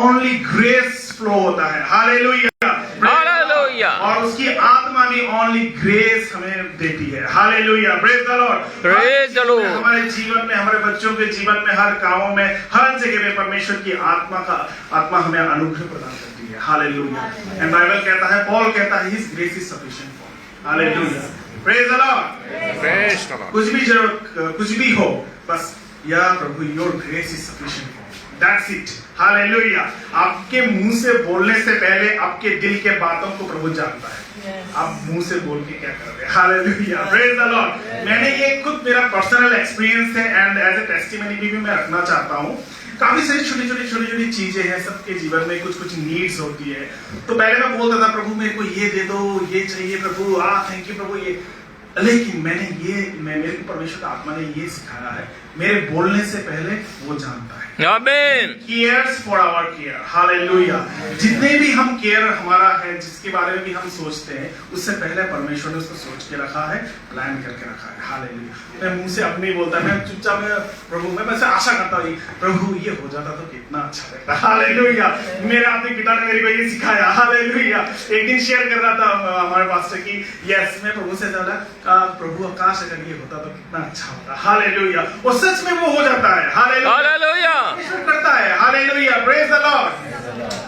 Only grace flow होता है। Hallelujah, hallelujah. और उसकी आत्मा भी ओनली ग्रेस हमें देती है। Hallelujah, praise the Lord, praise the Lord. हमारे जीवन में, हमारे बच्चों के जीवन में, हर कामों में, हर जगह में परमेश्वर की आत्मा हमें अनुग्रह प्रदान करती है। हालेलुया। एंड बाइबल कहता है, पॉल कहता है, his grace is sufficient for. Hallelujah, praise the Lord, praise the Lord. कुछ भी जरूरत, कुछ भी हो, बस या प्रभु, your grace is sufficient for, that's it. Hallelujah. आपके मुंह से बोलने से पहले आपके दिल के बातों को प्रभु जानता है। आप मुंह से बोल के क्या कर रहे हैं। Hallelujah, praise the Lord. मैंने ये खुद, मेरा पर्सनल एक्सपीरियंस है एंड एज ए टेस्टिमनी भी मैं रखना चाहता हूँ। काफी सारी छोटी छोटी चीजें हैं, सबके जीवन में कुछ कुछ नीड्स होती है। तो पहले मैं बोलता था, प्रभु मेरे को ये दे दो, ये चाहिए प्रभु, थैंक यू प्रभु, ये। लेकिन मेरे परमेश्वर का आत्मा ने ये सिखाया है, मेरे बोलने से पहले वो जानता है। आमीन। Cares for our care. Hallelujah. जितने भी हम केयर हमारा है, जिसके बारे में भी हम सोचते हैं, उससे पहले परमेश्वर ने उसको सोच के रखा है, प्लान करके रखा है। हालेलुया। मैं मुंह से अपने बोलता, मैं चुपचाप प्रभु, मैं वैसे आशा करता हूँ प्रभु ये हो जाता तो कितना अच्छा लगता। हालेलुया। मेरे आत्मिक पिता ने मेरे को ये सिखाया। हालेलुया। एक दिन शेयर कर रहा था हमारे पास्टर की, यस, मैं प्रभु से ज्यादा प्रभु आकाश अगर ये होता तो कितना अच्छा होता। हालेलुया। और सच में वो हो जाता है। हालेलुया करता है। Hallelujah, praise the Lord.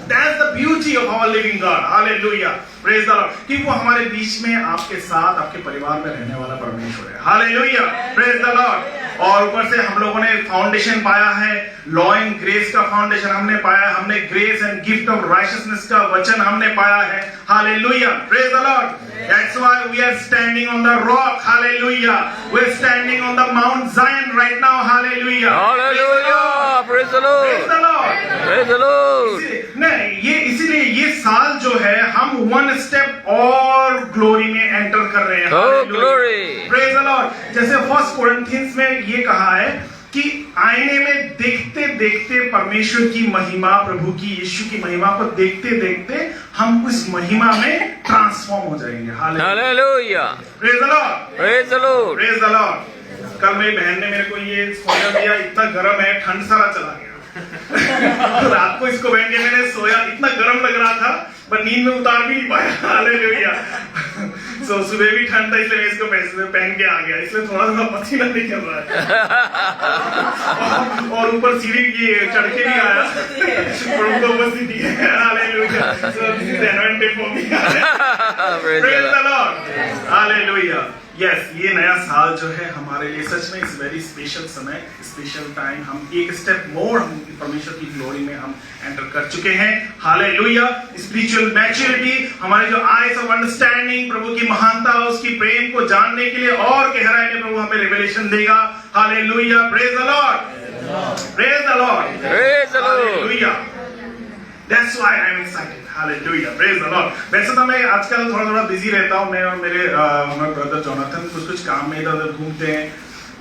That's the beauty of our living God. Hallelujah, praise the Lord. कि वो हमारे बीच में, आपके साथ, आपके परिवार में रहने वाला परमेश्वर है। Hallelujah, praise the Lord. और ऊपर से हम लोगों ने फाउंडेशन पाया है, लॉ एंड ग्रेस का फाउंडेशन हमने पाया, हमने grace and gift of righteousness का वचन हमने पाया है। Hallelujah, praise the Lord. That's why we are standing on the rock. Hallelujah. We're standing on the Mount Zion right now. Hallelujah. Hallelujah. Praise the Lord. Praise the Lord. Praise the Lord. नहीं, इसीलिए ये साल जो है, हम one step और glory में enter कर रहे हैं। Oh, glory. Praise the Lord. जैसे फर्स्ट कोरिन्थियंस में ये कहा है कि आईने में देखते देखते परमेश्वर की महिमा, प्रभु की, यीशु की महिमा को देखते देखते हम उस महिमा में ट्रांसफॉर्म हो जाएंगे। Hallelujah. Praise the Lord, praise the Lord, praise the Lord. कल मेरी बहन ने मेरे को ये सोया दिया, इतना गर्म है, ठंड सारा चला गया। रात को इसको पहन के मैंने सोया, इतना गर्म लग रहा था, पर नींद में उतार भी नहीं पाया। हालेलुया। सो सुबह भी ठंड था, इसलिए मैं इसको पहन के आ गया, इसलिए थोड़ा थोड़ा पसीना निकल रहा है। और ऊपर सीढ़ी की चढ़ के भी आया, प्रभु को उपस्थिति है। Hallelujah. So this is anointed for me. Praise the Lord. Hallelujah. Yes, ये नया साल जो है हमारे लिए सच में इस वेरी स्पेशल समय, स्पेशल टाइम, हम एक स्टेप मोर परमेश्वर की ग्लोरी में हम एंटर कर चुके हैं। हालेलुया। स्पिरिचुअल मैच्योरिटी, हमारे जो आइज ऑफ अंडरस्टैंडिंग, प्रभु की महानता, उसकी प्रेम को जानने के लिए और गहराई में प्रभु हमें रिवेलेशन देगा। Hallelujah, praise the Lord, praise the Lord, praise the Lord. Hallelujah. That's why I'm excited. Hallelujah. Praise the Lord. वैसे तो मैं आजकल थोड़ा बिजी रहता हूँ, मैं और मेरे हमारे ब्रदर जोनाथन कुछ काम में इधर उधर घूमते हैं,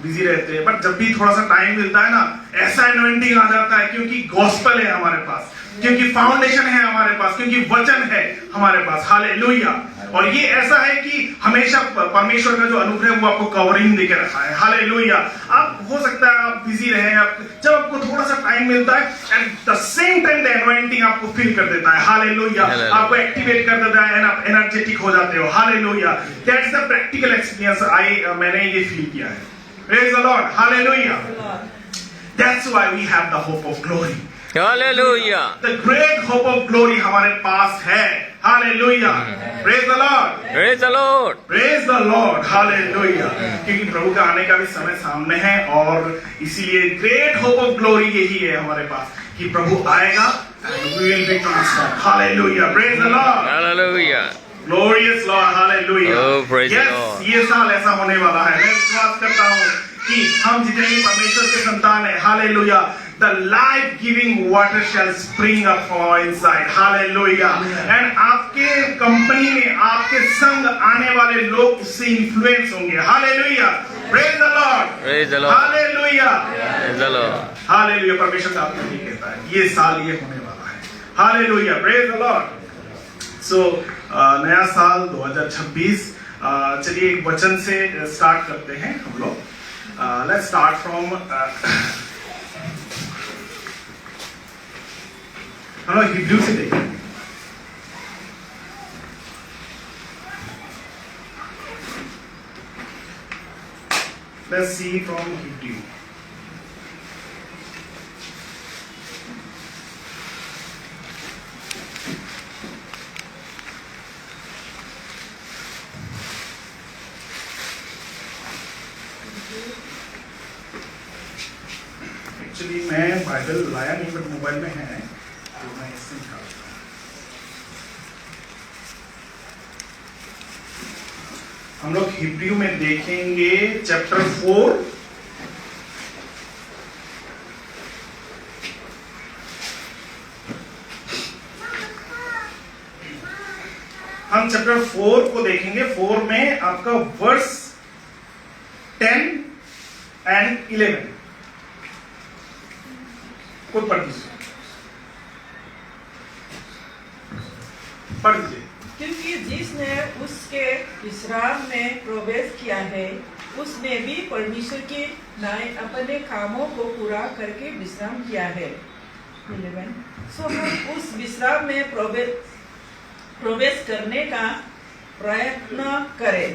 बिजी रहते हैं, बट जब भी थोड़ा सा टाइम मिलता है ना, ऐसा एनॉइंटिंग आ जाता है, क्योंकि गॉस्पेल है हमारे पास, क्योंकि फाउंडेशन है हमारे पास, क्योंकि वचन है हमारे पास। हालेलुया। और ये ऐसा है कि हमेशा परमेश्वर का जो अनुग्रह वो आपको कवरिंग देके रखा है। हालेलुया। आप हो सकता है आप बिजी रहे, जब आपको थोड़ा सा टाइम मिलता है, and the same time the anointing आपको फील कर देता है। हालेलुया। आपको एक्टिवेट कर देता है, आप एनर्जेटिक हो जाते हो। Hallelujah. That's the practical experience मैंने ये फील किया है। Praise the Lord. Hallelujah. That's why we have the hope of glory. Hallelujah. The great hope of glory हमारे पास है। Hallelujah. Praise the Lord. Praise the Lord, Praise the Lord. Hallelujah. क्योंकि प्रभु का आने का भी समय सामने है, और इसीलिए ग्रेट होप ऑफ ग्लोरी यही है हमारे पास कि प्रभु आएगा, we will be transformed. Hallelujah. Praise the Lord. Hallelujah. Glorious Lord. Hallelujah. Oh, praise the Yes, Lord. ये साल ऐसा होने वाला है। मैं विश्वास करता हूँ कि हम जितने भी परमेश्वर के संतान है, hallelujah, the life giving water shall spring up from our inside. Hallelujah. And आपके कंपनी में, आपके संग आने वाले लोग उससे इन्फ्लुएंस होंगे। Hallelujah. Praise the Lord. Praise the Lord. Hallelujah. Praise the Lord. Hallelujah. परमेश्वर का आपको नहीं कहता है, ये साल ये होने वाला है। Hallelujah. Praise the Lord. So नया साल 2026, चलिए एक वचन से स्टार्ट करते हैं हम लोग। Let's start from हम लोग हिब्रू से देखेंगे। Let's see from Hebrew. Actually मैं बाइबल लाया नहीं, बट मोबाइल में है तो मैं इससे निकालता हूँ। हम लोग हिब्रू में देखेंगे चैप्टर 4 हम चैप्टर 4 को देखेंगे। 4 में आपका वर्स 10 एंड 11 को पढ़ दीजिए, पढ़ दीजिए। क्योंकि जिसने उसके विश्राम में प्रवेश किया है, उसने भी परमेश्वर के न्याय अपने कामों को पूरा करके विश्राम किया है। 11 सो हम उस विश्राम में प्रवेश करने का प्रयत्न करें।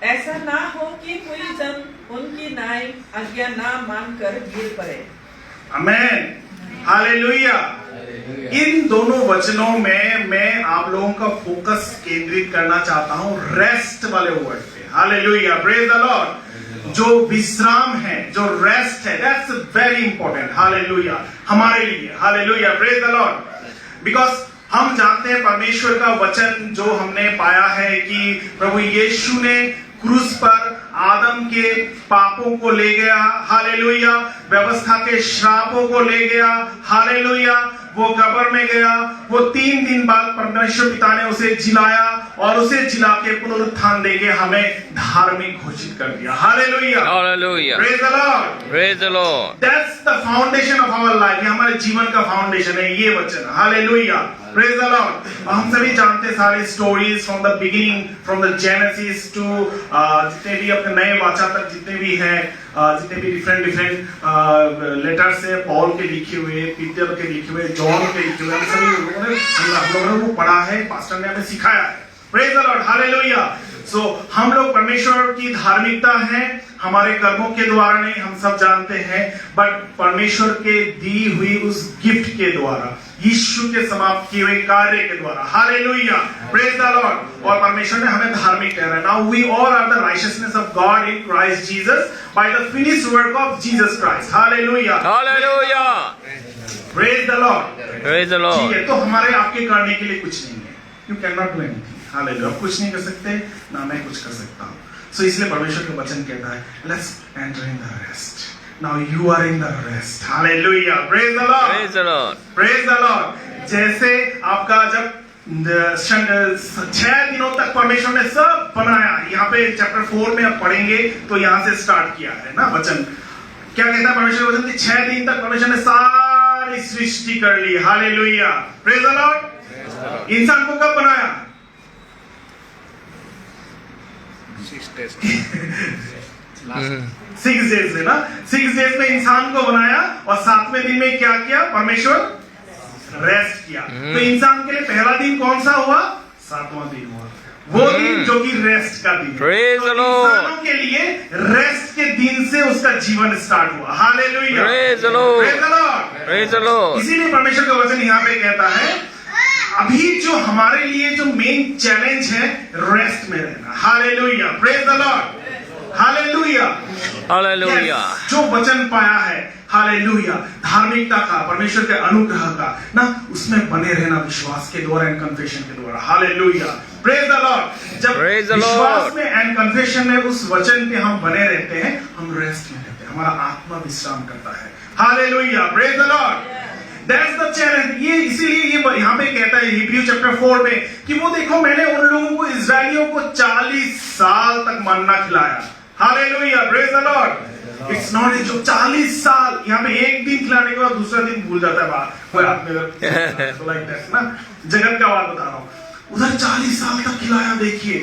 ऐसा ना हो कि कोई जन उनकी न्याय आज्ञा ना मानकर गिर पड़े। आमेन, हालेलुया। इन दोनों वचनों में मैं आप लोगों का फोकस केंद्रित करना चाहता हूं रेस्ट वाले वर्ड पे। Hallelujah, praise the Lord. जो विश्राम है, जो रेस्ट है, दैट्स वेरी इंपॉर्टेंट। हालेलुया, हमारे लिए। Hallelujah, praise the Lord. Because हम जानते हैं परमेश्वर का वचन जो हमने पाया है कि प्रभु यीशु ने क्रूस पर आदम के पापों को ले गया। हालेलुया, व्यवस्था के श्रापों को ले गया। हालेलुया, वो कब्र में गया। वो 3 दिन बाद परमेश्वर पिता ने उसे जिलाया और उसे जिला के पुनरुत्थान देके हमें धार्मिक घोषित कर दिया। Hallelujah, hallelujah, praise the Lord, praise the Lord. That's the foundation of our life. ये हमारे जीवन का फाउंडेशन है ये वचन। Hallelujah, praise the Lord. हम सभी जानते हैं सारी stories from the beginning, from the Genesis to जितने भी अपने नए वाचा तक जितने भी हैं, जितने भी डिफरेंट लेटर्स है, पॉल के लिखे हुए, पीटर के लिखे हुए, जॉन के लिखे हुए, हम सभी लोगों ने वो पढ़ा है, पास्टर ने हमें सिखाया है। Praise the Lord, hallelujah. So हम लोग परमेश्वर की धार्मिकता है हमारे कर्मों के द्वारा नहीं, हम सब जानते हैं, बट परमेश्वर के दी हुई उस गिफ्ट के द्वारा, यीशु के समाप्त किए हुए कार्य के द्वारा। Hallelujah, praise the Lord. और परमेश्वर ने हमें धार्मिक ठहराया। Now we all are the righteousness of God in Christ Jesus by the finished work of Jesus Christ. Hallelujah, hallelujah, praise the Lord, praise the Lord. ठीक है, तो हमारे आपके करने के लिए कुछ नहीं है। You can not do anything. Hallelujah, आप कुछ नहीं कर सकते, ना मैं कुछ कर सकता हूं। सो इसलिए परमेश्वर का वचन कहता है let's enter in the rest. Now you are in the rest. Hallelujah, praise the Lord, praise the Lord, praise the Lord. जैसे आपका जब 6 दिनों तक परमेश्वर ने सब बनाया, यहाँ पे चैप्टर 4 में आप पढ़ेंगे तो यहाँ से स्टार्ट किया है ना वचन। क्या कहता है परमेश्वर वचन कि 6 दिन तक परमेश्वर ने सारी सृष्टि कर ली। Hallelujah, praise the Lord. इंसान को कब बनाया? 6 डेज में ना, 6 डेज में इंसान को बनाया और 7वें दिन में क्या किया? परमेश्वर रेस्ट किया। तो इंसान के लिए पहला दिन कौन सा हुआ? 7वां दिन हुआ, वो दिन जो कि रेस्ट का दिन। Praise तो the Lord. इंसानों के लिए रेस्ट के दिन से उसका जीवन स्टार्ट हुआ। Hallelujah, Praise the Lord. Praise the Lord, praise the Lord. इसीलिए परमेश्वर का वचन यहाँ पे कहता है अभी जो हमारे लिए जो मेन चैलेंज है रेस्ट में रहना। Hallelujah, praise the Lord, hallelujah, hallelujah, जो वचन पाया है, हालेलुया, धार्मिकता का, परमेश्वर के अनुग्रह का ना, उसमें बने रहना विश्वास के द्वारा एंड कन्फेशन के द्वारा। Hallelujah, praise the Lord. जब Praise the विश्वास Lord. में एंड कन्फेशन में उस वचन पे हम बने रहते हैं, हम रेस्ट में रहते हैं, हमारा आत्मा विश्राम करता है। Hallelujah, praise the Lord. That's the challenge। ये इसीलिए ये यहाँ पे कहता है हिब्रू चैप्टर 4 में कि वो देखो मैंने उन लोगों को, इजरायलियों को 40 साल तक मन्ना खिलाया। Hallelujah, praise the Lord. It's not जो 40 साल, यहाँ पे एक दिन खिलाने के बाद दूसरा दिन भूल जाता है बात, कोई आदमी लाइक दैट ना, जगत का बात बता रहा हूँ। उधर 40 साल तक खिलाया। देखिए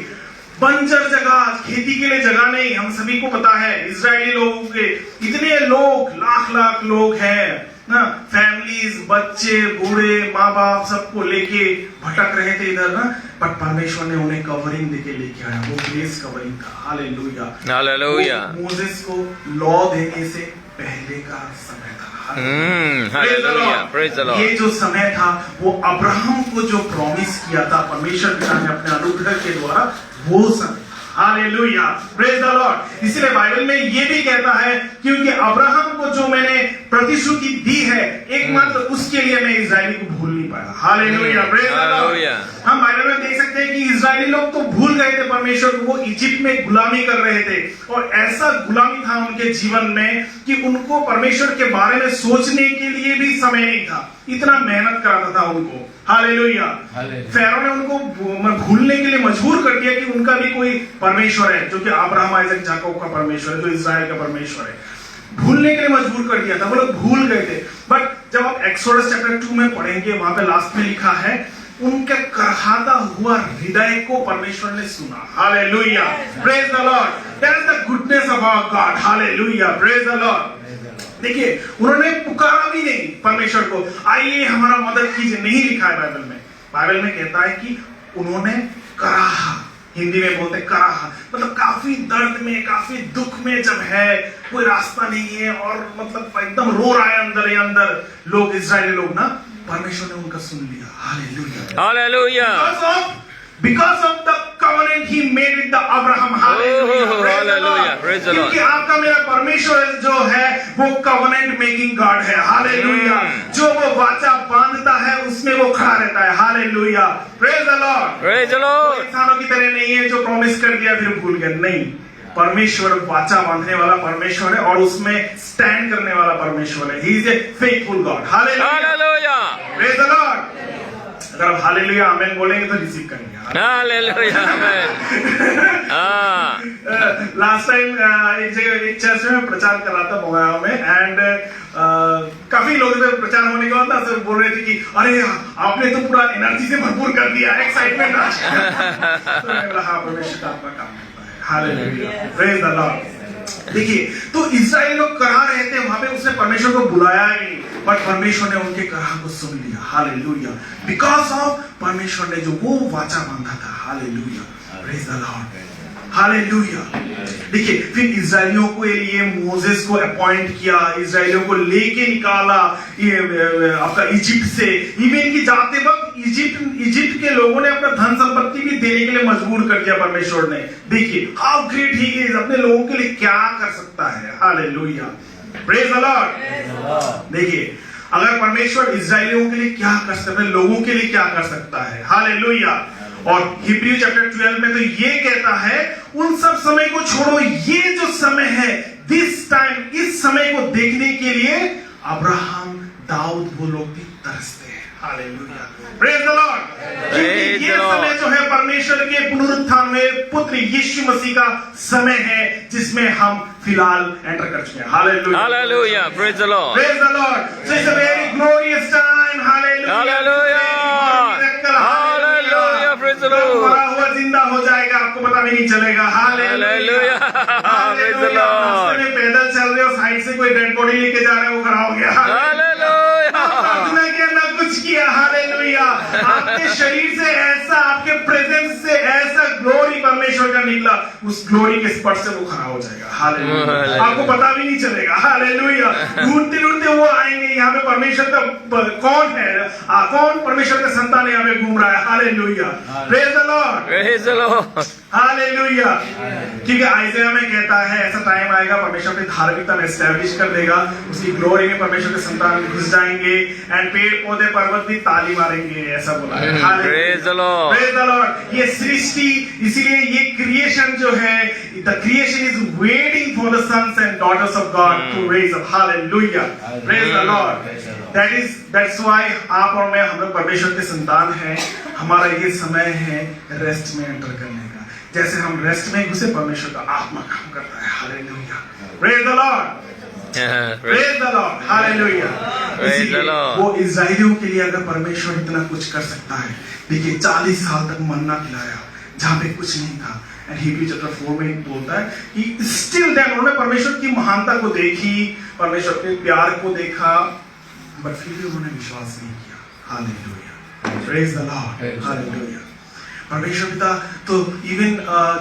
बंजर जगह, खेती के लिए जगह नहीं, हम सभी को पता है इजरायली लोगों के इतने लोग, लाख लाख लोग हैं, ना फैमिलीज, बच्चे, बूढ़े, माँ बाप सबको लेके भटक रहे थे इधर ना, बट परमेश्वर ने उन्हें कवरिंग देके लेके आया। वो ग्रेस कवरिंग था। Hallelujah, hallelujah. मोसेस को लॉ देने से पहले का समय था। Hallelujah, praise the Lord. ये जो समय था वो अब्राहम को जो प्रॉमिस किया था परमेश्वर पिता ने अपने अनुग्रह के द्वारा, वो समय। Hallelujah, praise the Lord. इसलिए बाइबल में ये भी कहता है क्योंकि अब्राहम को जो मैंने प्रतिश्रुति दी है एकमात्र उसके लिए मैं इजराइली को भूल नहीं पाया। Hallelujah, praise the Lord. हम बाइबल में देख सकते हैं कि इजराइली लोग तो भूल गए थे परमेश्वर को, वो इजिप्ट में गुलामी कर रहे थे और ऐसा गुलामी था उनके जीवन में कि उनको परमेश्वर के बारे में सोचने के लिए भी समय नहीं था। इतना मेहनत कराता था उनको। हालेलुया। फैरो ने उनको भूलने के लिए मजबूर कर दिया कि उनका भी कोई परमेश्वर है जो कि अब्राहम, आइजक, याकूब का परमेश्वर है, जो इजराइल का परमेश्वर है। भूलने के लिए मजबूर कर दिया था, वो लोग भूल गए थे। बट जब आप एक्सोडस चैप्टर 2 में पढ़ेंगे वहां पे लास्ट में लिखा है उनके कराहता हुआ हृदय को परमेश्वर ने सुना। Hallelujah, praise the Lord. That is the goodness of our God. Hallelujah, praise the Lord. देखिए उन्होंने पुकारा भी नहीं परमेश्वर को, आइए हमारा मदद कीजिए, नहीं लिखा है बाइबल में। बाइबल में कहता है कि उन्होंने कराहा, हिंदी में बोलते कराहा, मतलब काफी दर्द में, काफी दुख में जब है, कोई रास्ता नहीं है और मतलब एकदम रो रहा है अंदर ही अंदर लोग, इजरायली लोग ना, परमेश्वर ने उनका सुन लिया। Hallelujah, hallelujah. Because of the covenant he made with the Abraham. Hallelujah. Praise the Lord. क्योंकि आपका मेरा परमेश्वर जो है वो covenant making God है। हालेलुया। जो वो वाचा बांधता है उसमें वो खड़ा रहता है। Hallelujah. Praise the Lord. Praise the Lord. वो इंसानों की तरह नहीं है जो प्रॉमिस कर दिया फिर भूल गया। नहीं, परमेश्वर वाचा बांधने वाला परमेश्वर है और उसमें स्टैंड करने वाला परमेश्वर है। He is a faithful God. Hallelujah. Praise the Lord. अगर आप हालेलुया आमेन बोलेंगे तो रिसीव करेंगे। हालेलुया, आमेन। लास्ट टाइम एक जगह एक चर्च में प्रचार कर रहा था बंगाल में एंड काफी लोग प्रचार होने के बाद ना सब बोल रहे थे कि अरे आपने तो पूरा एनर्जी से भरपूर कर दिया, एक्साइटमेंट आ गया। तो मैं बोला हाँ, परमेश्वर आपका काम करता है। Hallelujah, praise the Lord. देखिए तो इजराइल लोग करा रहे थे वहां पे, उसने परमेश्वर को बुलाया ही नहीं, बट परमेश्वर ने उनके कराह को सुन लिया। हालेलुया, बिकॉज ऑफ परमेश्वर ने जो वो वाचा बांधा था। Hallelujah, praise the Lord. Hallelujah. देखिए फिर इजराइलियों के लिए मोसेस को अपॉइंट किया, इजराइलियों को लेके निकाला ये आपका इजिप्ट से। इवन की जाते वक्त इजिप्ट के लोगों ने अपना धन संपत्ति भी देने के लिए मजबूर कर दिया परमेश्वर ने। देखिए हाउ ग्रेट ही इज, अपने लोगों के लिए क्या कर सकता है। Hallelujah, praise the Lord. देखिए अगर परमेश्वर इजराइलियों के लिए क्या कर सकता है, लोगों के लिए क्या कर सकता है। हालेलुया। और हिब्रू चैप्टर 12 में तो ये कहता है उन सब समय को छोड़ो, ये जो समय है दिस टाइम, इस समय को देखने के लिए अब्राहम, दाऊद वो लोग भी तरसते हैं। Hallelujah, praise the Lord. क्योंकि ये समय जो है परमेश्वर के पुनरुत्थान में पुत्र यीशु मसीह का समय है जिसमें हम फिलहाल एंटर कर चुके हैं। Hallelujah, hallelujah, praise the Lord, praise the Lord. So it's a very glorious time. Hallelujah, hallelujah, hallelujah, praise the Lord. मरा हुआ जिंदा हो जाएगा, आपको पता भी नहीं चलेगा। Hallelujah, praise the Lord. में पैदल चल रहे हो, साइड से कोई डेड बॉडी लेके जा रहा है, वो खड़ा हो गया। हालेलुया, प्रार्थना किया ना कुछ किया। हालेलुया, आपके शरीर से ऐसा, आपके प्रेजेंस से ऐसा ग्लोरी परमेश्वर का निकला, उस ग्लोरी के स्पर्श से वो खड़ा हो जाएगा। हालेलुया, आपको पता भी नहीं चलेगा। हालेलुया, ढूंढते ढूंढते वो आएंगे। यहाँ पे परमेश्वर का कौन है, कौन परमेश्वर का संतान यहाँ पे घूम रहा है। Hallelujah, praise the Lord, praise the Lord. Hallelujah. क्योंकि आइज़ाया में कहता है ऐसा टाइम आएगा परमेश्वर अपनी धार्मिकता में एस्टैब्लिश कर देगा, उसकी ग्लोरी में परमेश्वर के संतान घुस जाएंगे एंड पेड़ पौधे पर्वत भी ताली मारेंगे, ऐसा बोला है। Praise the Lord, praise the Lord. ये सृष्टि, इसीलिए ये क्रिएशन जो है, the creation is waiting for the sons and daughters of God to raise up. Hallelujah, praise the Lord. That's why आप और मैं, हम लोग परमेश्वर के संतान हैं। हमारा ये समय है रेस्ट में एंटर करने का। जैसे हम रेस्ट में घुसे, परमेश्वर का आत्मा काम करता है। Hallelujah, praise the Lord, praise the Lord, hallelujah. वो इजराइलियों के लिए अगर परमेश्वर इतना कुछ कर सकता है, देखिए 40 साल तक मन्ना खिलाया जहां पे कुछ नहीं था। एंड हिब्रू चैप्टर 4 में बोलता है कि स्टिल देन उन्होंने परमेश्वर की महानता को देखी, परमेश्वर के प्यार को देखा, बट फिर भी उन्होंने विश्वास नहीं किया। Hallelujah, praise the Lord, hallelujah. परमेश्वर पिता तो इवन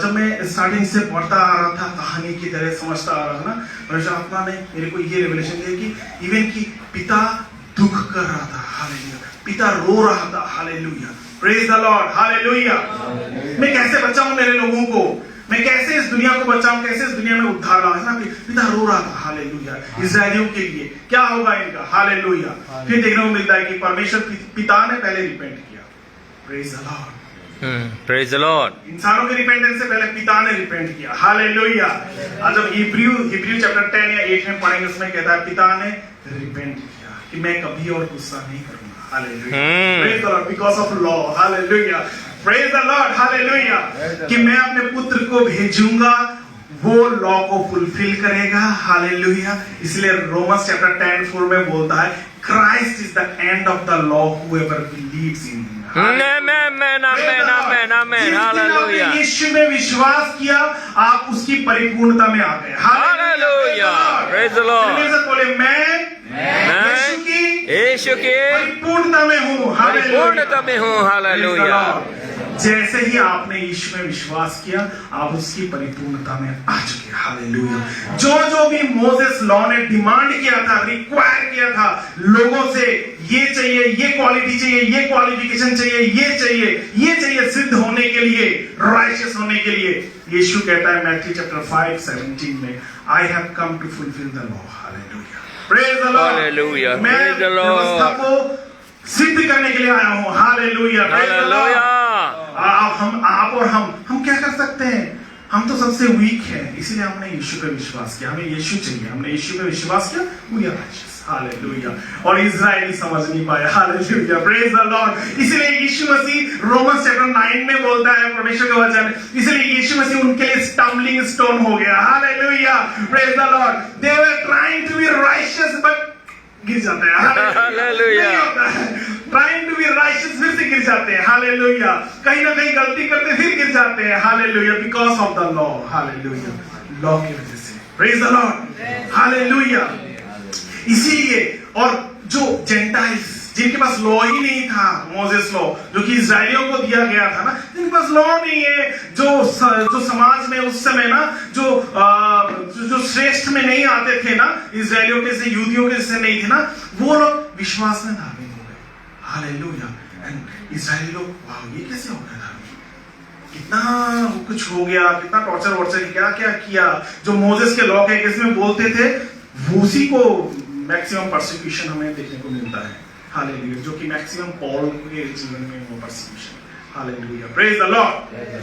जब मैं स्टार्टिंग से पढ़ता आ रहा था, कहानी की तरह समझता आ रहा था ना, परमेश्वर आत्मा ने मेरे को ये रेवलेशन दिया कि इवन कि पिता दुख कर रहा था, हालेलुया, पिता रो रहा था, hallelujah, praise the Lord, hallelujah. मैं कैसे बचाऊं मेरे लोगों को, मैं कैसे इस दुनिया को बचाऊं, कैसे इस दुनिया में उद्धार लाऊं, है ना। पिता रो रहा था, हालेलुया, इस्राएलियों के लिए क्या होगा इनका, हालेलुया। फिर देखने को मिलता है कि परमेश्वर पिता ने पहले रिपेंट किया, praise the Lord, praise the Lord. इंसानों के रिपेंटेंस से पहले पिता ने रिपेंट किया, हालेलुया। आज जब हिब्रू चैप्टर 10 या 8 में पढ़ेंगे, उसमें कहता है पिता ने रिपेंट किया कि मैं कभी और गुस्सा नहीं करूंगा, hallelujah, praise the Lord, because of law, hallelujah, praise the Lord, hallelujah, कि मैं अपने पुत्र को भेजूंगा, वो लॉ को फुलफिल करेगा, हालेलुया। इसलिए रोमन्स चैप्टर 10:4 में बोलता है Christ is the end of the law, whoever believes in him. Amen, amen, amen, amen, hallelujah. यीशु में विश्वास किया, आप उसकी परिपूर्णता में आ गए, हालेलुया, प्रेज द लॉर्ड। बोले मैं यीशु की परिपूर्णता में हूँ, परिपूर्णता में हूँ, हालेलुया। जैसे ही आपने यीशु में विश्वास किया, आप उसकी परिपूर्णता में आ चुके, हालेलुया। जो भी मोसेस लॉ ने डिमांड किया था, रिक्वायर किया था लोगों से, ये चाहिए, ये क्वालिटी चाहिए, ये क्वालिफिकेशन चाहिए, ये चाहिए सिद्ध होने के लिए, राइचियस होने के लिए, यीशु कहता है मैथ्यू चैप्टर 5:17 में, I have come to fulfil the law, hallelujah, praise the Lord, hallelujah, मैं प्रेज द लॉर्ड, व्यवस्था को सिद्ध करने के लिए आया हूँ, हालेलुया, प्रेज द लॉर्ड। आप और हम क्या कर सकते हैं, हम तो सबसे वीक हैं, इसीलिए हमने यीशु पे विश्वास किया, हमें यीशु चाहिए, हमने यीशु पे विश्वास किया, वी आर राइचियस, हालेलुया। और इजराइली समझ नहीं पाया, हालेलुया, प्रेज द लॉर्ड। इसलिए यीशु मसीह रोमन्स चैप्टर 9 में बोलता है परमेश्वर का वचन, इसलिए यीशु मसीह उनके लिए स्टम्बलिंग स्टोन हो गया, hallelujah, praise the Lord. They were trying to be righteous but गिर जाते हैं, hallelujah, trying to be righteous फिर से गिर जाते हैं, हालेलुया, कहीं ना कहीं गलती करते फिर गिर जाते हैं, hallelujah, because of the law, hallelujah, law की वजह से, प्रेज द लॉर्ड, हालेलुया। इसीलिए और जो जेंटाइल्स जिनके पास लॉ ही नहीं था, मोसेस लॉ जो कि इजराइलियों को दिया गया था ना, जिनके पास लॉ नहीं है, जो समाज में उस समय ना जो श्रेष्ठ में नहीं आते थे ना, इजराइलियों के से यहूदियों के से नहीं थे ना, वो लोग विश्वास में धार्मिक हो गए, हालेलुया। एंड इजराइली लोग, वाह ये कैसे हो गया धार्मिक, कितना कुछ हो गया, कितना टॉर्चर वॉर्चर, क्या क्या किया, जो मोसेस के लॉ के केस में बोलते थे, उसी को मैक्सिमम परसिक्यूशन हमें देखने को मिलता है, हालेलुया, जो कि मैक्सिमम पॉल के जीवन में वो persecution, hallelujah, praise the Lord.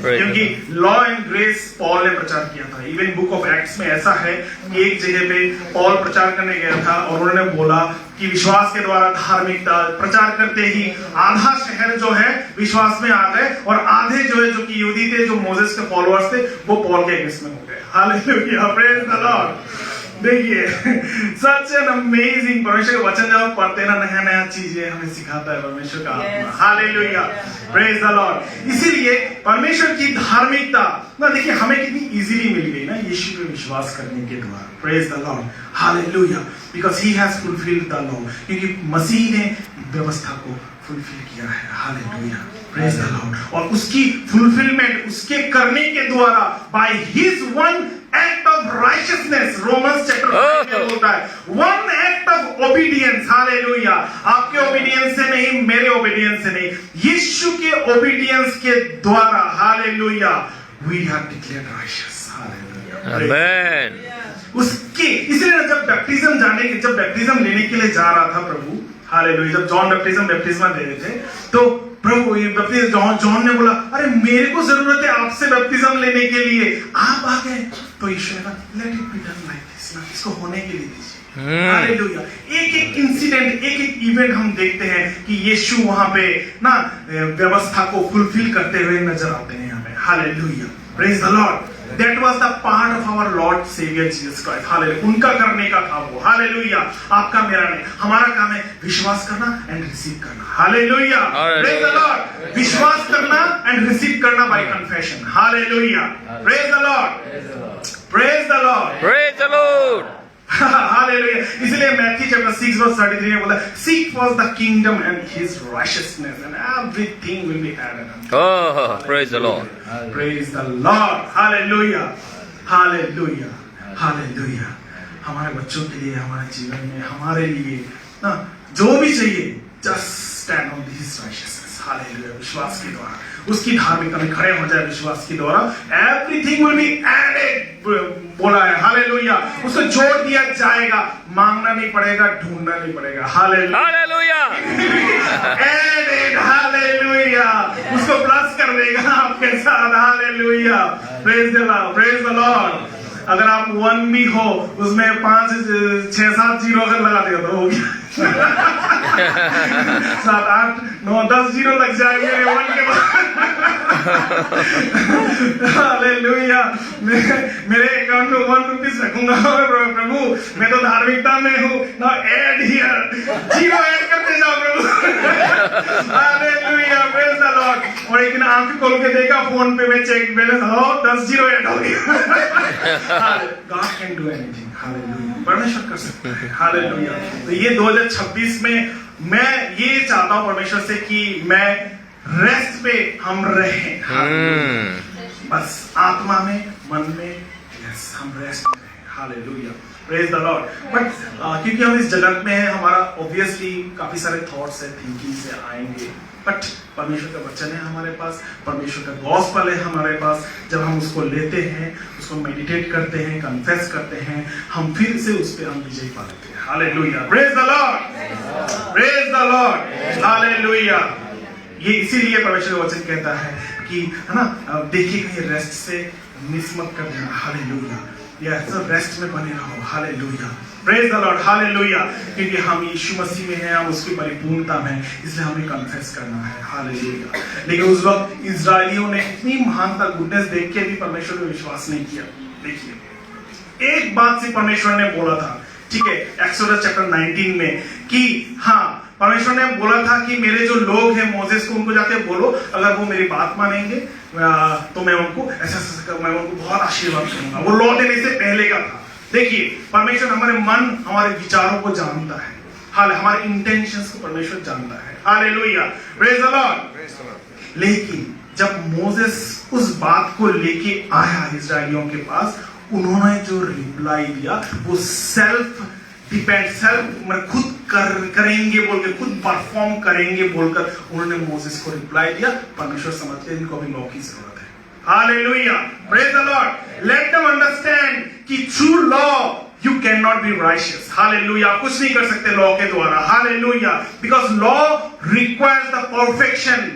क्योंकि लॉ एंड ग्रेस पॉल ने प्रचार किया था। इवन बुक ऑफ एक्ट्स में ऐसा है कि एक जगह पे पॉल प्रचार करने गया था और उन्होंने बोला कि विश्वास के द्वारा धार्मिकता प्रचार करते ही आधा शहर जो है विश्वास में आ गए, और आधे जो है जो कि यहूदी थे, जो मोसेस के फॉलोअर्स थे, वो पॉल के केस में हो गए, हालेलुया, प्रेज द लॉर्ड। देखिए सच एन अमेजिंग, परमेश्वर का वचन जब पढ़ते ना, नया नया चीजें हमें सिखाता है परमेश्वर का आत्मा, हालेलुया, प्रेज द लॉर्ड। इसीलिए परमेश्वर की धार्मिकता ना, देखिए हमें कितनी इजीली मिल गई ना यीशु पे विश्वास करने के द्वारा, praise the Lord, hallelujah, because he has fulfilled the law, क्योंकि मसीह ने व्यवस्था को फुलफिल किया है, हालेलुया, प्रेज द लॉर्ड। और उसकी फुलफिलमेंट उसके करने के द्वारा, by his one act of righteousness, Romans chapter 5 में बोलता है, one act of obedience, hallelujah, आपके ओबीडियंस से नहीं, मेरे ओबीडियंस से नहीं, यीशु के ओबीडियंस के द्वारा, hallelujah, we have declared righteous, hallelujah, amen. उसके इसलिए जब बैप्टिज्म लेने के लिए जा रहा था प्रभु, हालेलुया, जब जॉन बैप्टिज्म दे रहे थे, तो प्रभु जॉन ने बोला, अरे मेरे को जरूरत है आपसे बैप्टिज्म लेने के लिए, आप आ गए, तो यीशु ने कहा, let it be done like this, ना इसको होने के लिए दीजिए, हालेलुया। एक इंसिडेंट, एक इवेंट हम देखते हैं कि यीशु वहां पे ना व्यवस्था को फुलफिल करते हुए नजर आते हैं हमें, hallelujah, praise the Lord. That was the part of our Lord Savior Jesus Christ, hallelujah, उनका करने का था वो, हालेलुया, आपका मेरा नहीं, हमारा काम है विश्वास करना एंड रिसीव करना, हालेलुया, प्रेज द लॉर्ड, विश्वास करना एंड रिसीव करना by confession, hallelujah, praise the Lord, praise the Lord, praise the Lord. Hallelujah. इसलिए मैथ्यू चैप्टर 6 वर्स 33 में बोला, seek first the kingdom and his righteousness and everything will be added. Oh, praise the Lord. Praise the Lord. Hallelujah, hallelujah, hallelujah. हमारे बच्चों के लिए, हमारे जीवन में, हमारे लिए ना जो भी चाहिए, just stand on his righteousness. Hallelujah. विश्वास के द्वारा उसकी धार्मिकता में खड़े हो जाए, विश्वास के द्वारा एवरीथिंग विल बी एडेड बोला है। हालेलुया। उसको जोड़ दिया जाएगा, मांगना नहीं पड़ेगा, ढूंढना नहीं पड़ेगा। Hallelujah, Hallelujah. एडेड। हालेलुया। उसको प्लस कर देगा आपके साथ। Hallelujah. Praise the Lord, praise the Lord. अगर आप 1 भी हो, उसमें 5 6 7 जीरो अगर लगा दिया तो हो गया। 7 8 9 10 जीरो लग जाएंगे 1 के बाद। हालेलुया। मेरे अकाउंट में 1 रुपीज रखूंगा। प्रभु मैं तो धार्मिकता में हूँ। Now add here, zero add करते जाओ प्रभु। Hallelujah, praise the Lord. और एक दिन आंख खोल के देखा फोन पे में चेक बैलेंस हो 10 जीरो ऐड हो गया। God can do anything. Hallelujah. परमेश्वर कर सकता है। हालेलुया। तो ये 2026 में मैं ये चाहता हूँ परमेश्वर से कि मैं रेस्ट पे हम रहें। बस आत्मा में, मन में, यस हम रेस्ट में रहें। Hallelujah, praise the Lord. But क्योंकि हम इस जगत में हैं, हमारा ऑब्वियसली काफी सारे थॉट्स है, थिंकिंग से आएंगे। बट परमेश्वर का वचन है हमारे पास, परमेश्वर का गॉस्पेल है हमारे पास। जब हम उसको लेते हैं, उसको मेडिटेट करते हैं, कन्फेस करते हैं, हम फिर से उस पे हम विजय पा लेते हैं। Hallelujah, praise the Lord, praise the Lord. Hallelujah. ये इसीलिए परमेश्वर का वचन कहता है कि है ना, देखिए कहीं रेस्ट से मिस मत कर देना। हालेलुया। रेस्ट में बने रहो। Hallelujah, praise the Lord. Hallelujah. क्योंकि हम यीशु मसीह में हैं, हम उसकी परिपूर्णता में, इसलिए हमें कन्फेस करना है। हालेलुया। लेकिन उस वक्त इजरायलियों ने इतनी महानता, गुडनेस देख के भी परमेश्वर पे विश्वास नहीं किया। देखिए एक बात से परमेश्वर ने बोला था, ठीक है, एक्सोडस चैप्टर 19 में कि हाँ परमेश्वर ने बोला था कि मेरे जो लोग हैं मोसेस को उनको जाके बोलो, अगर वो मेरी बात मानेंगे तो मैं उनको ऐसा मैं उनको बहुत आशीर्वाद करूंगा। वो लौटने से पहले का था। देखिए परमेश्वर हमारे मन, हमारे विचारों को जानता है। हाल हमारे इंटेंशंस को परमेश्वर जानता है। Hallelujah, praise the Lord. लेकिन जब मोसेस उस बात को लेके आया इजरायलियों के पास, उन्होंने जो रिप्लाई दिया वो सेल्फ डिपेंड, सेल्फ खुद करेंगे बोल के, खुद परफॉर्म करेंगे बोलकर उन्होंने मोसेस को रिप्लाई दिया। परमेश्वर समझते हैं इनको अभी लॉ की जरूरत है। Hallelujah, praise the Lord. Let them understand कि through law you can not be righteous. Hallelujah. कुछ नहीं कर सकते लॉ के द्वारा। Hallelujah. Because law requires the perfection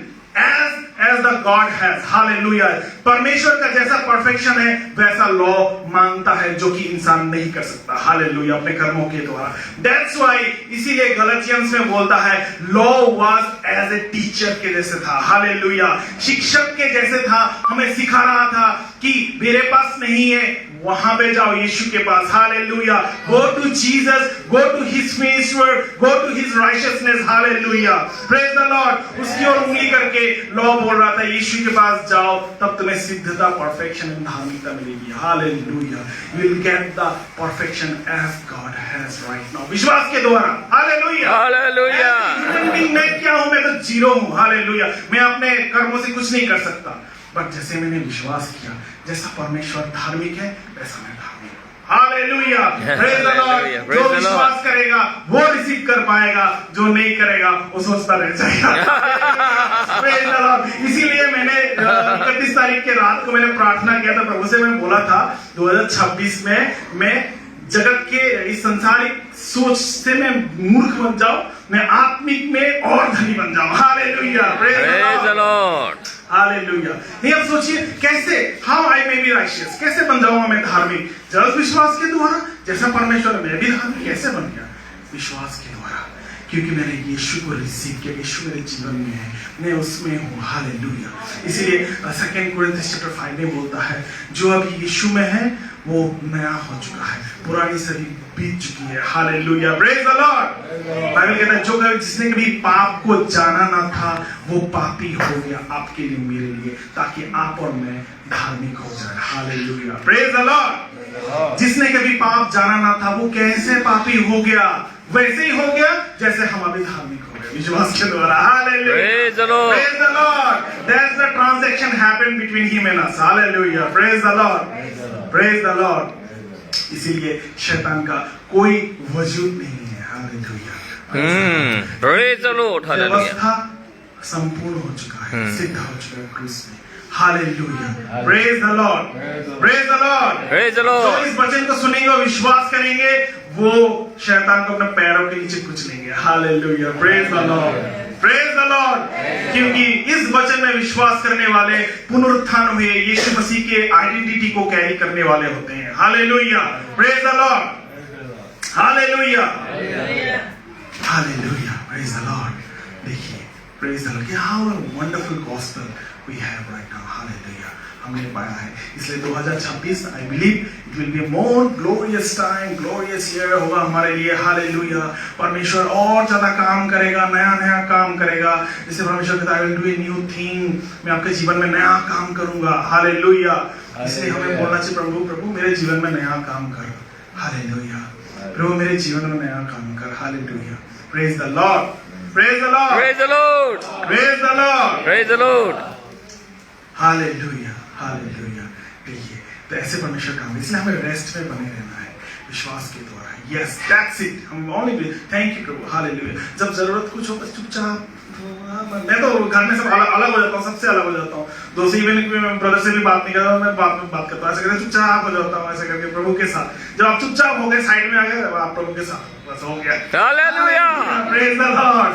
as the God has. Hallelujah. परमेश्वर का जैसा परफेक्शन है वैसा लॉ मांगता है, जो कि इंसान नहीं कर सकता। हालेलुया, अपने कर्मों के द्वारा। That's why इसीलिए गलतियंस में बोलता है law was as a teacher के जैसे था। हालेलुया, शिक्षक के जैसे था, हमें सिखा रहा था कि मेरे पास नहीं है, वहां पे जाओ यीशु के पास। Hallelujah, go to Jesus, go to his finished work, go to his righteousness. Hallelujah, praise the Lord. उसकी ओर उंगली करके लॉ बोल रहा था यीशु के पास जाओ, तब तुम्हें सिद्धता, परफेक्शन एंड धार्मिकता मिलेगी। Hallelujah, you will get the perfection as God has right now, विश्वास के द्वारा। Hallelujah, hallelujah. मैं क्या हूं? मैं तो जीरो हूं। हालेलुया, मैं अपने कर्मों से कुछ नहीं कर सकता। बट जैसे मैंने विश्वास किया, जैसा परमेश्वर धार्मिक है वैसा मैं धार्मिक हूं। Hallelujah, praise the Lord. जो विश्वास करेगा वो रिसीव कर पाएगा, जो नहीं करेगा वो सोचता रह जाएगा। Praise the Lord. इसीलिए मैंने 31 तारीख के रात को मैंने प्रार्थना किया था प्रभु से। मैं बोला था 2026 में मैं जगत के इस संसारिक सोच से मैं मूर्ख बन जाऊं, मैं आत्मिक में और धनी बन जाऊं। Hallelujah, praise the Lord. Hallelujah. ये अब सोचिए कैसे, हाउ आई मे बी राइशियस, कैसे बन जाऊंगा मैं धार्मिक? जस्ट विश्वास के द्वारा। जैसा परमेश्वर मैं भी धार्मिक कैसे बन गया? विश्वास के द्वारा, क्योंकि मैंने यीशु को रिसीव किया। यीशु मेरे जीवन में है, मैं उसमें हूँ। हालेलुया। इसीलिए 2 कोरिन्थियंस चैप्टर 5 में बोलता है जो अभी यीशु में है वो नया हो चुका है, पुरानी सदी बीत चुकी है। Hallelujah, praise the Lord. Bible कहता है जो कभी जिसने कभी पाप को जाना ना था वो पापी हो गया आपके लिए, मेरे लिए, ताकि आप और मैं धार्मिक हो जाए। Hallelujah, praise the Lord. जिसने कभी पाप जाना ना था वो कैसे पापी हो गया, वैसे ही हो गया जैसे हम अभी धार्मिक हो गए विश्वास के द्वारा। Hallelujah, Praise the Lord. Praise the Lord. That's the transaction happened between him and us. Hallelujah. Praise the Lord. Praise the Lord. इसीलिए शैतान का कोई वजूद नहीं है। Hallelujah. Praise the Lord. Hallelujah. व्यवस्था संपूर्ण हो चुका है, सिद्ध हो चुका है क्रूस में। Hallelujah. Praise the Lord, praise the Lord. Praise the जो Lord. इस वचन को सुनेंगे और विश्वास करेंगे वो शैतान को अपने पैरों के नीचे कुछ लेंगे। Hallelujah. Praise the Lord, praise the Lord. क्योंकि इस वचन में विश्वास करने वाले पुनरुत्थान हुए यीशु मसीह के आइडेंटिटी को कैरी करने वाले होते हैं। Hallelujah. Praise the Lord, hallelujah, hallelujah. Praise the Lord. देखिए, praise the Lord, how a wonderful gospel we have right now. Hallelujah, हमने पाया है। इसलिए 2026 I believe it will be more glorious time, glorious year होगा हमारे लिए। Hallelujah. परमेश्वर और ज्यादा काम करेगा, नया नया काम करेगा। जैसे परमेश्वर कहता है I will do a new thing, मैं आपके जीवन में नया काम करूंगा। हालेलुया। इसलिए हमें बोलना चाहिए प्रभु, प्रभु मेरे जीवन में नया काम कर। हालेलुया। प्रभु मेरे जीवन में नया काम कर। Hallelujah. Praise the Lord, praise the Lord, Praise the Lord. Praise the Lord. Praise the Lord. Hallelujah, hallelujah. देखिए, तो ऐसे परमेश्वर काम, इसलिए हमें रेस्ट में बने रहना है विश्वास के द्वारा। Yes, that's it. हम ओनली थैंक यू प्रभु। हालेलुया। जब जरूरत कुछ हो बस चुपचाप, मैं तो घर में सब अलग हो जाता हूँ, सबसे अलग हो जाता हूँ। दोस्त इवन मैं ब्रदर से भी बात नहीं करता, मैं बात में बात करता हूँ, ऐसे करके चुपचाप हो जाता हूँ, ऐसे करके प्रभु के साथ। जब आप चुपचाप हो गए, साइड में आ गए, आप प्रभु के साथ, बस हो गया। Hallelujah. Praise the Lord.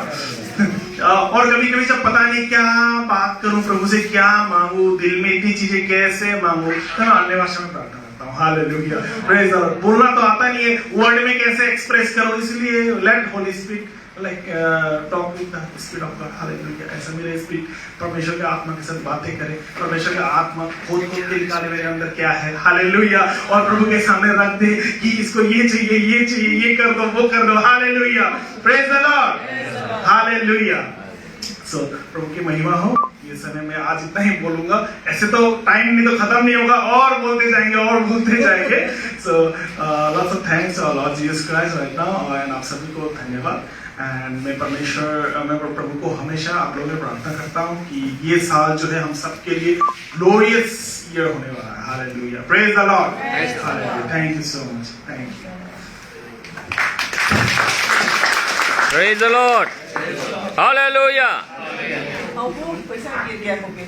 और कभी कभी जब पता नहीं क्या बात करूं, प्रभु से क्या मांगू, दिल में इतनी चीजें कैसे मांगू, तो मैं अन्य भाषा में प्रार्थना करता हूँ। हालेलुया। Praise the Lord. बोलना तो आता नहीं है, वर्ड में कैसे एक्सप्रेस करो, इसलिए let Holy Spirit like talk with the Spirit of God. Hallelujah. ऐसा मेरे स्पिरिट परमेश्वर के आत्मा के साथ बातें करे, परमेश्वर का आत्मा खोद खोद के निकाले मेरे अंदर क्या है। हालेलुया। और प्रभु के सामने रख दे कि इसको ये चाहिए, ये चाहिए, ये कर दो, वो कर दो। Hallelujah. Praise the Lord, hallelujah. So प्रभु की महिमा हो। ये समय में आज इतना ही बोलूंगा, ऐसे तो टाइम नहीं तो खत्म नहीं होगा, और बोलते जाएंगे और बोलते जाएंगे। So lots of thanks Lord Jesus Christ right now, and आप सभी को धन्यवाद। एंड मैं प्रभु को हमेशा आप लोगों में प्रार्थना करता हूँ कि ये साल जो है हम सबके लिए ग्लोरियस ईयर होने वाला है। Hallelujah. Praise the Lord. Hallelujah. Thank you so much. Thank you. Praise the Lord. Hallelujah. पैसा गिर गया होगा।